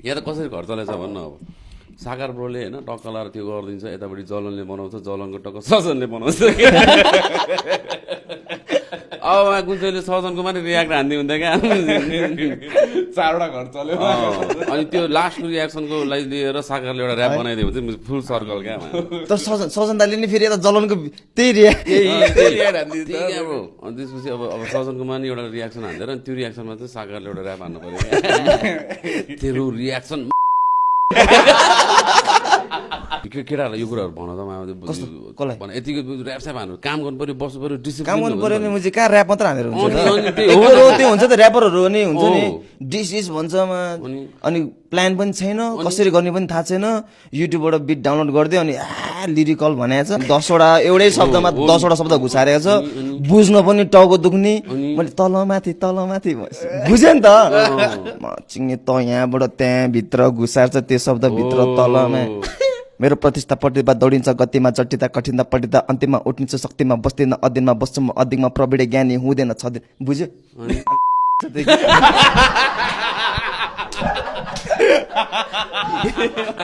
यहाँ त कसरी घर चलेछ भन्नु अब सागर ब्रोले होइन टक्क लाएर त्यो गरिदिन्छ यतापट्टि जलनले बनाउँछ जलनको टक्क सजनले बनाउँछ अब उहाँ कुन चाहिँले सजनको मात्रै रियाक्ट हान्ने हुन्थ्यो क्या चारवटा घर चल्यो अनि त्यो लास्टको रियाक्सनको लागि लिएर सागरले एउटा ऱ्याप बनाइदियो भने चाहिँ फुल सर्कल क्या तर सजन दाले नि फेरि यता जलनको त्यही रिया त्यही अब अनि त्यसपछि अब सजनको नि एउटा रियाक्सन हान्दैन अनि त्यो रियाक्सनमा चाहिँ सागरले एउटा ऱ्याप हान्नु पऱ्यो क्या तेरो रियाक्सन केटाहरूलाई यो कुराहरू भन त भन यतिको ऱ्याप स्याप हान्नु काम गर्नु पर्यो बस्नु पर्यो काम गर्नु पर्यो नि मुझे कहाँ ऱ्याप मात्र हानेर हुन्छ त्यही हो त्यो हुन्छ त ऱ्यापरहरू नि हुन्छ नि डिस भन्छ अनि प्लान पनि छैन कसरी गर्ने पनि थाहा छैन युट्युबबाट बिट डाउनलोड गरिदियो अनि लिरिकल भनेको छ 10वटा एउटै शब्दमा 10वटा शब्द घुसारेको छ बुझ्न पनि टाउको दुख्ने मैले तलमाथि बुझेँ नि त चिङ्ने त यहाँबाट त्यहाँ भित्र घुसार्छ त्यो शब्द भित्र तलमा मेरो प्रतिष्ठा प्रतिभा दौडिन्छ गतिमा जटिता कठिनता पठिता अन्तिममा उठ्निन्छ शक्तिमा बस्दिन अदिनमा बस्छु म अधिकमा प्रविडे ज्ञानी हुँदैन छ बुझ्यो